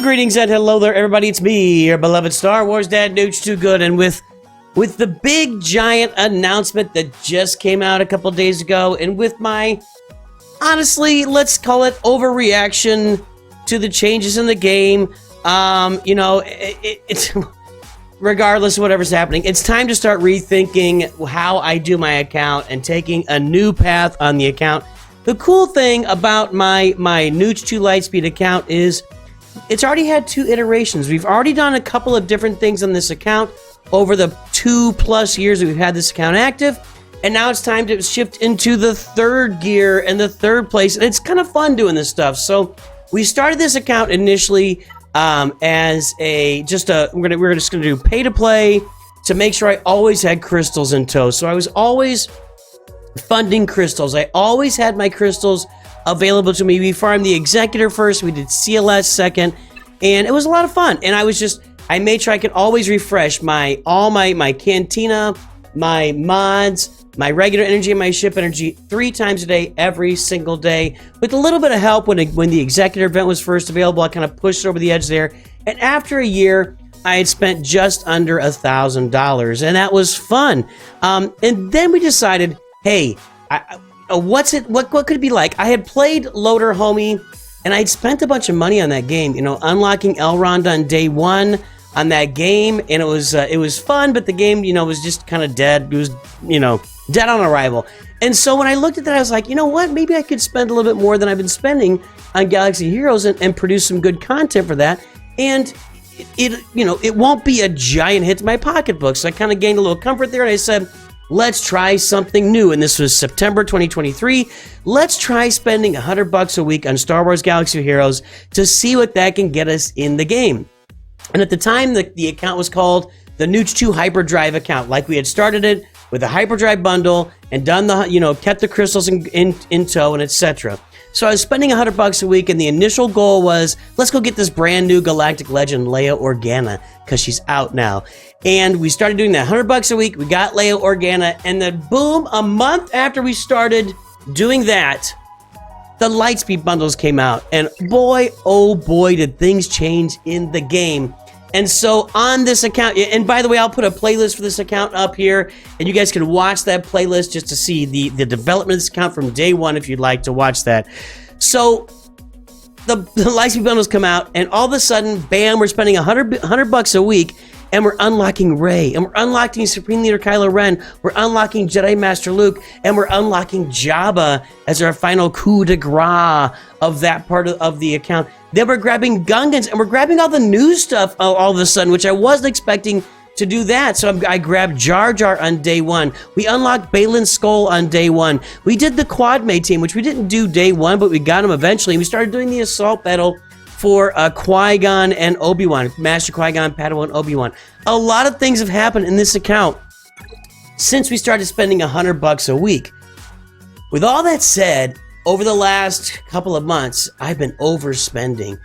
Greetings and hello there, everybody. It's me, your beloved Star Wars Dad, Nooch Too Good, and with the big giant announcement that just came out a couple days ago, and with my, honestly, let's call it overreaction to the changes in the game. It's regardless of whatever's happening, it's time to start rethinking how I do my account and taking a new path on the account. The cool thing about my Nooch 2 Lightspeed account is it's already had 2 iterations. We've already done a couple of different things on this account over the 2+ years that we've had this account active, and now it's time to shift into the 3rd gear and the 3rd place, and it's kind of fun doing this stuff. So we started this account initially as we're just gonna do pay to play to make sure I always had crystals in tow. So I was always funding crystals. I always had my crystals available to me. We farmed the executor first, we did CLS second, and it was a lot of fun. And I made sure I could always refresh all my cantina, my mods, my regular energy, and my ship energy 3 times a day, every single day. With a little bit of help when the executor event was first available, I kind of pushed over the edge there. And after a year, I had spent just under $1,000, and that was fun. And then we decided, hey, what could it be like? I had played Loader Homie, and I'd spent a bunch of money on that game. You know, unlocking Elrond on day 1 on that game, and it was fun, but the game, was just kind of dead. It was, dead on arrival. And so when I looked at that, I was like, you know what? Maybe I could spend a little bit more than I've been spending on Galaxy Heroes and produce some good content for that. And it won't be a giant hit to my pocketbook. So I kind of gained a little comfort there, and I said, let's try something new. And this was September 2023. Let's try spending $100 a week on Star Wars Galaxy Heroes to see what that can get us in the game. And at the time, the account was called the Nooch 2 Hyperdrive account. Like, we had started it with a Hyperdrive bundle and done kept the crystals in tow and etc. So I was spending $100 a week, and the initial goal was, let's go get this brand new Galactic Legend, Leia Organa, because she's out now. And we started doing that $100 a week. We got Leia Organa, and then boom, a month after we started doing that, the Lightspeed bundles came out, and boy, oh boy, did things change in the game. And so on this account, and by the way, I'll put a playlist for this account up here, and you guys can watch that playlist just to see the development of this account from day 1 if you'd like to watch that. So the Lightspeed bundles come out, and all of a sudden, bam, we're spending $100 a week, and we're unlocking Rey, and we're unlocking Supreme Leader Kylo Ren, we're unlocking Jedi Master Luke, and we're unlocking Jabba as our final coup de grace of that part of the account. Then we're grabbing Gungans, and we're grabbing all the new stuff all of a sudden, which I wasn't expecting to do that. So I grabbed Jar Jar on day 1. We unlocked Balin's Skull on day 1. We did the Quad Mate team, which we didn't do day 1, but we got him eventually. And we started doing the assault battle for Qui-Gon and Obi-Wan, Master Qui-Gon, Padawan, Obi-Wan. A lot of things have happened in this account since we started spending $100 a week. With all that said, over the last couple of months, I've been overspending.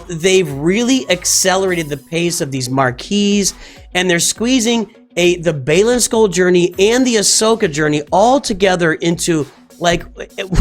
They've really accelerated the pace of these marquees, and they're squeezing the Balin Skull journey and the Ahsoka journey all together into like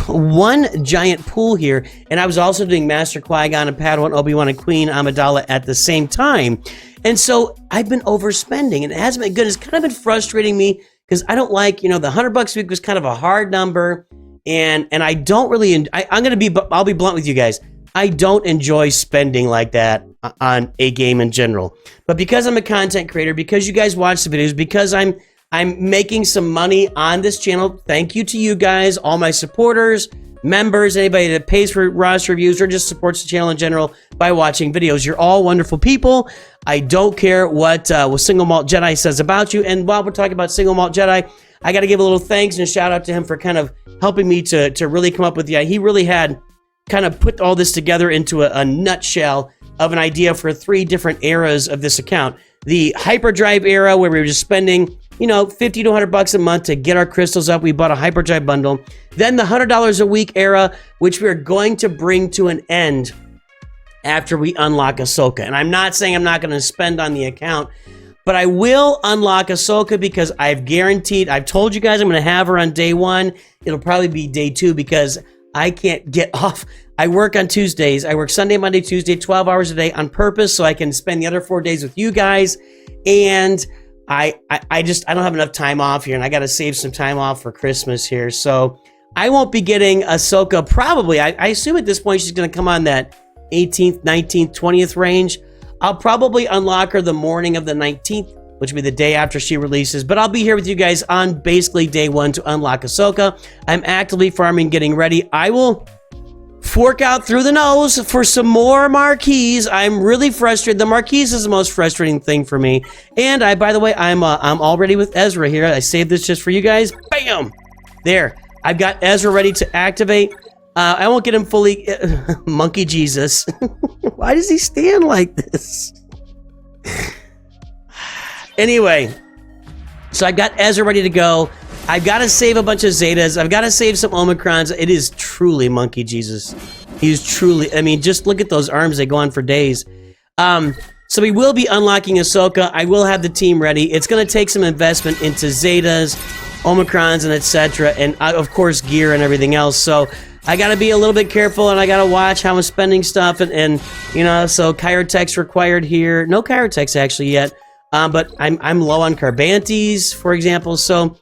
one giant pool here. And I was also doing Master Qui-Gon and Padawan, Obi-Wan, and Queen Amidala at the same time. And so I've been overspending, and it hasn't been good. It's kind of been frustrating me because I don't like, the $100 a week was kind of a hard number, and I don't really, I'll be blunt with you guys. I don't enjoy spending like that on a game in general. But because I'm a content creator, because you guys watch the videos, because I'm making some money on this channel, thank you to you guys, all my supporters, members, anybody that pays for roster reviews or just supports the channel in general by watching videos. You're all wonderful people. I don't care what Single Malt Jedi says about you. And while we're talking about Single Malt Jedi, I got to give a little thanks and a shout out to him for kind of helping me to really come up with the idea. He really had kind of put all this together into a nutshell of an idea for 3 different eras of this account. The Hyperdrive era, where we were just spending, $50 to $100 a month to get our crystals up. We bought a Hyperdrive bundle. Then the $100 a week era, which we're going to bring to an end after we unlock Ahsoka. And I'm not saying I'm not going to spend on the account, but I will unlock Ahsoka because I've told you guys I'm going to have her on day 1. It'll probably be day 2 because I can't get off. I work on Tuesdays. I work Sunday, Monday, Tuesday, 12 hours a day on purpose so I can spend the other 4 days with you guys. And I don't have enough time off here, and I got to save some time off for Christmas here. So I won't be getting Ahsoka probably. I assume at this point she's going to come on that 18th, 19th, 20th range. I'll probably unlock her the morning of the 19th, which will be the day after she releases. But I'll be here with you guys on basically day one to unlock Ahsoka. I'm actively farming, getting ready. I will fork out through the nose for some more marquees. I'm really frustrated. The marquees is the most frustrating thing for me. And by the way, I'm all ready with Ezra here. I saved this just for you guys. Bam! There. I've got Ezra ready to activate. I won't get him fully... Monkey Jesus. Why does he stand like this? Anyway, so I've got Ezra ready to go. I've got to save a bunch of Zetas. I've got to save some Omicrons. It is truly Monkey Jesus. He's truly... I mean, just look at those arms. They go on for days. So we will be unlocking Ahsoka. I will have the team ready. It's going to take some investment into Zetas, Omicrons, and etc. And, of course, gear and everything else. So I got to be a little bit careful, and I got to watch how I'm spending stuff. And you know, so Chirotech's required here. No Chirotech's actually yet. But I'm low on Carbantes, for example. So,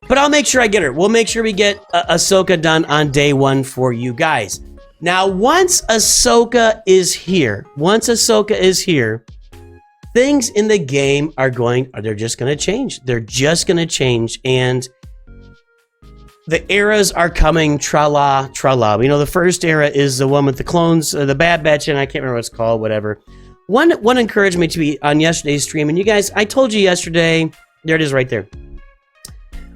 but I'll make sure I get her. We'll make sure we get Ahsoka done on day one for you guys. Now, once Ahsoka is here, things in the game they're just going to change. They're just going to change. And the eras are coming, tra-la, tra-la. You know, the first era is the one with the clones, the Bad Batch, and I can't remember what it's called, whatever. One encouraged me to be on yesterday's stream, and you guys, I told you yesterday, there it is right there.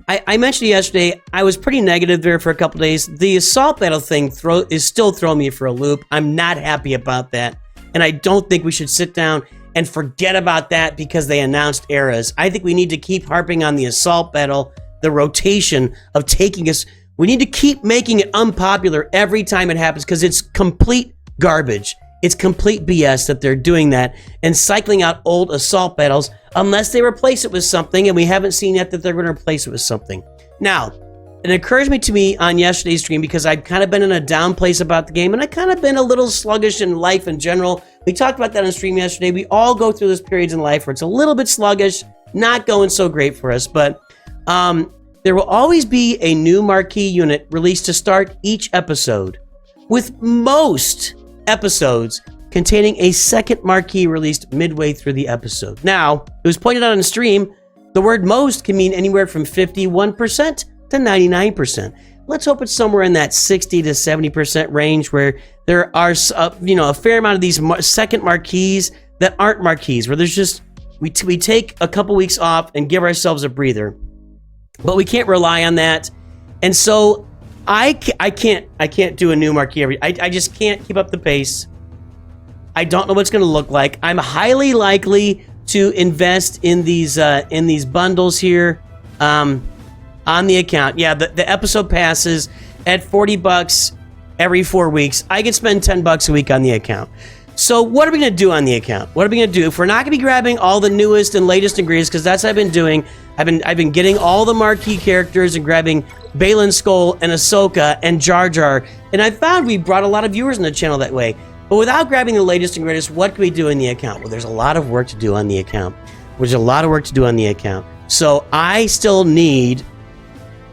I mentioned yesterday, I was pretty negative there for a couple days. The assault battle thing is still throwing me for a loop. I'm not happy about that, and I don't think we should sit down and forget about that because they announced eras. I think we need to keep harping on the assault battle, the rotation of taking us. We need to keep making it unpopular every time it happens because it's complete garbage. It's complete BS that they're doing that and cycling out old assault battles unless they replace it with something, and we haven't seen yet that they're going to replace it with something. Now, it encouraged me to me on yesterday's stream because I'd kind of been in a down place about the game, and I've kind of been a little sluggish in life in general. We talked about that on stream yesterday. We all go through those periods in life where it's a little bit sluggish, not going so great for us, but there will always be a new marquee unit released to start each episode, with most episodes containing a second marquee released midway through the episode. Now, it was pointed out on the stream, the word most can mean anywhere from 51% to 99%. Let's hope it's somewhere in that 60 to 70% range where there are a fair amount of these second marquees that aren't marquees, where there's just, we take a couple weeks off and give ourselves a breather. But we can't rely on that. And so I can't do a new marquee I just can't keep up the pace. I don't know what it's going to look like. I'm highly likely to invest in these bundles here on the account. Yeah, the episode passes at $40 every 4 weeks. I can spend $10 a week on the account. So what are we going to do on the account? What are we going to do? If we're not going to be grabbing all the newest and latest ingredients, because that's what I've been doing. I've been getting all the marquee characters and grabbing Baylan Skoll and Ahsoka and Jar Jar. And I found we brought a lot of viewers on the channel that way. But without grabbing the latest and greatest, what can we do in the account? Well, there's a lot of work to do on the account. So I still need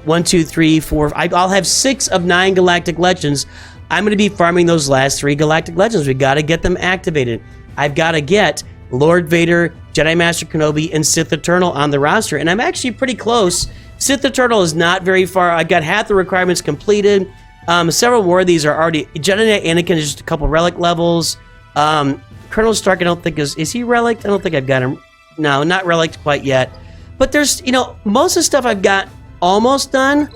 1, 2, 3, 4. I'll have 6 of 9 Galactic Legends. I'm going to be farming those last 3 Galactic Legends. We got to get them activated. I've got to get Lord Vader, Jedi Master Kenobi, and Sith Eternal on the roster. And I'm actually pretty close. Sith Eternal is not very far. I've got half the requirements completed. Several more of these are already... Jedi Knight Anakin is just a couple relic levels. Colonel Stark, I don't think is he relicked? I don't think I've got him. No, not relicked quite yet. But there's, most of the stuff I've got almost done.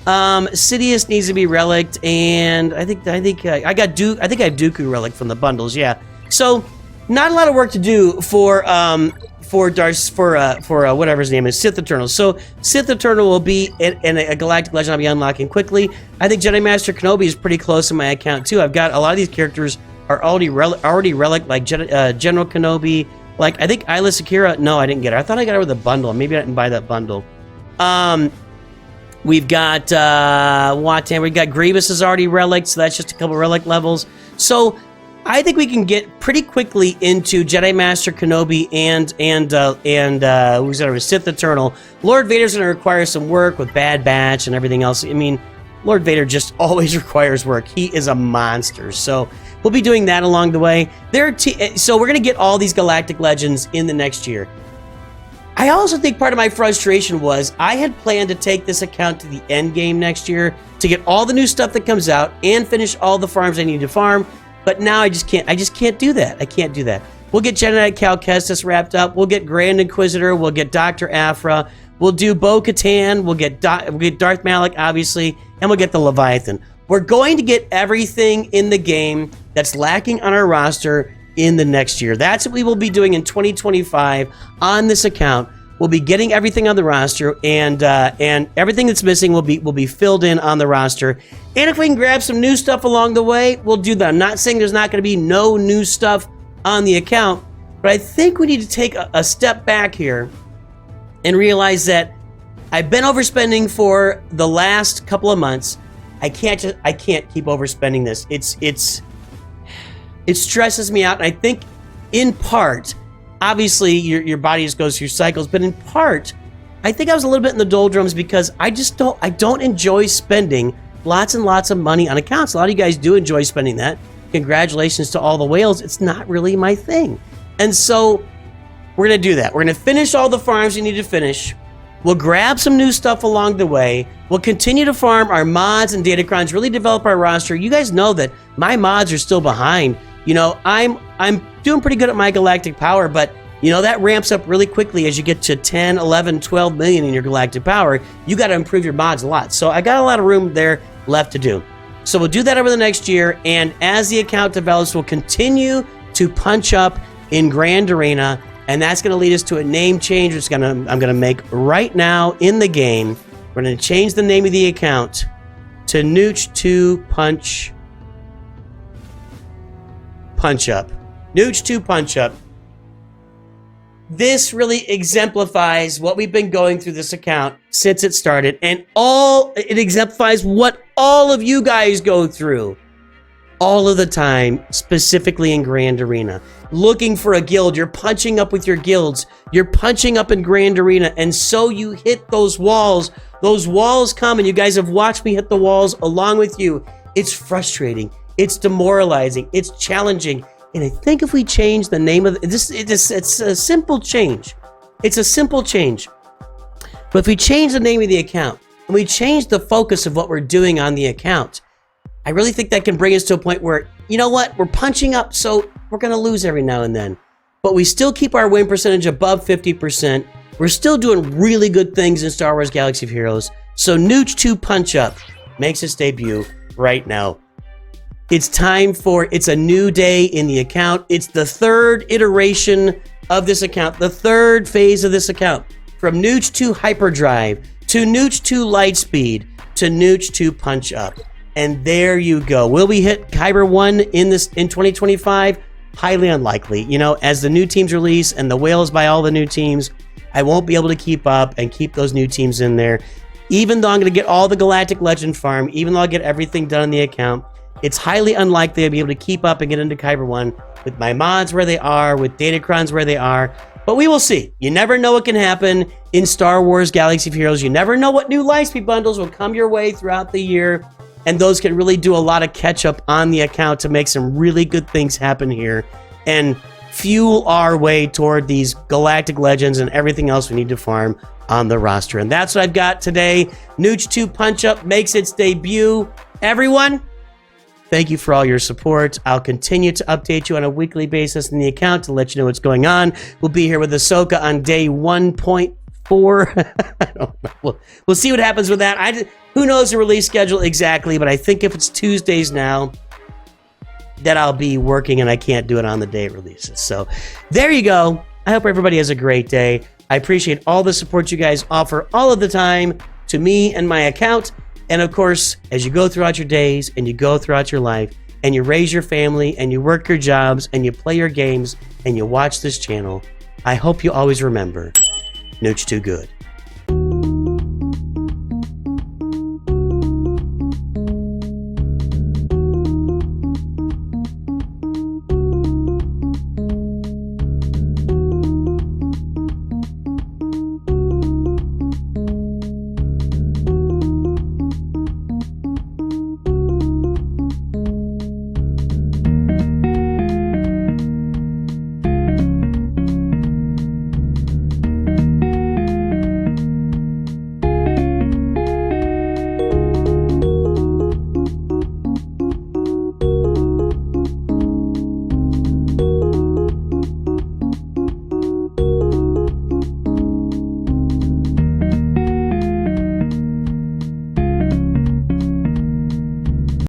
Sidious needs to be relicked, and I think I have Dooku relic from the bundles. Yeah, so not a lot of work to do for whatever his name is, Sith Eternal. So Sith Eternal will be in a Galactic Legend I'll be unlocking quickly. I think Jedi Master Kenobi is pretty close in my account too. I've got a lot of these characters are already relic, like General Kenobi. Like I think Isla Sakura. No, I didn't get her. I thought I got her with a bundle. Maybe I didn't buy that bundle. We've got Watan. We've got Grievous is already relic, so that's just a couple relic levels. So I think we can get pretty quickly into Jedi Master Kenobi and who's that? Sith Eternal. Lord Vader's going to require some work with Bad Batch and everything else. I mean, Lord Vader just always requires work. He is a monster. So we'll be doing that along the way. So we're going to get all these Galactic Legends in the next year. I also think part of my frustration was I had planned to take this account to the end game next year to get all the new stuff that comes out and finish all the farms I need to farm. But now I just can't do that. I can't do that. We'll get Jedi Knight Cal Kestis wrapped up. We'll get Grand Inquisitor. We'll get Dr. Aphra. We'll do Bo-Katan. We'll get Darth Malak, obviously. And we'll get the Leviathan. We're going to get everything in the game that's lacking on our roster in the next year. That's what we will be doing in 2025 on this account. We'll be getting everything on the roster, and everything that's missing will be filled in on the roster. And if we can grab some new stuff along the way, we'll do that. I'm not saying there's not going to be no new stuff on the account, but I think we need to take a step back here and realize that I've been overspending for the last couple of months. I can't keep overspending this. It stresses me out, and I think in part, obviously your body just goes through cycles, but in part, I think I was a little bit in the doldrums because I don't enjoy spending lots and lots of money on accounts. A lot of you guys do enjoy spending that. Congratulations to all the whales. It's not really my thing. And so we're going to do that. We're going to finish all the farms we need to finish. We'll grab some new stuff along the way. We'll continue to farm our mods and datacrons, really develop our roster. You guys know that my mods are still behind. You know, I'm doing pretty good at my galactic power, but you know, that ramps up really quickly as you get to 10, 11, 12 million in your galactic power. You got to improve your mods a lot. So I got a lot of room there left to do. So we'll do that over the next year. And as the account develops, we'll continue to punch up in Grand Arena. And that's going to lead us to a name change, which I'm going to make right now in the game. We're going to change the name of the account to Nooch2 Punch Up. Nooch2 Punch Up. This really exemplifies what we've been going through this account since it started, and it exemplifies what all of you guys go through all of the time, specifically in Grand Arena. Looking for a guild, you're punching up with your guilds, you're punching up in Grand Arena, and so you hit those walls. Those walls come, and you guys have watched me hit the walls along with you. It's frustrating, it's demoralizing, it's challenging. And I think if we change the name of this, it's a simple change. It's a simple change. But if we change the name of the account and we change the focus of what we're doing on the account, I really think that can bring us to a point where, you know what, we're punching up, so we're going to lose every now and then. But we still keep our win percentage above 50%. We're still doing really good things in Star Wars Galaxy of Heroes. So Nooch2 Punch Up makes its debut right now. It's a new day in the account. It's the third iteration of this account, the third phase of this account. From Nooch2 Hyperdrive to Nooch2 Lightspeed to Nooch2 Punch Up. And there you go. Will we hit Kyber 1 in 2025? Highly unlikely. You know, as the new teams release and the whales buy all the new teams, I won't be able to keep up and keep those new teams in there. Even though I'm going to get all the Galactic Legend farm, even though I'll get everything done in the account, it's highly unlikely I'll be able to keep up and get into Kyber 1 with my mods where they are, with datacrons where they are. But we will see. You never know what can happen in Star Wars Galaxy of Heroes. You never know what new Lightspeed bundles will come your way throughout the year. And those can really do a lot of catch up on the account to make some really good things happen here and fuel our way toward these Galactic Legends and everything else we need to farm on the roster. And that's what I've got today. Nooch2 Punch Up makes its debut. Everyone, thank you for all your support. I'll continue to update you on a weekly basis in the account to let you know what's going on. We'll be here with Ahsoka on day 1.4. I don't know. We'll see what happens with that. Who knows the release schedule exactly, but I think if it's Tuesdays now, that I'll be working and I can't do it on the day it releases. So there you go. I hope everybody has a great day. I appreciate all the support you guys offer all of the time to me and my account. And of course, as you go throughout your days and you go throughout your life and you raise your family and you work your jobs and you play your games and you watch this channel, I hope you always remember, Nooch2 Good.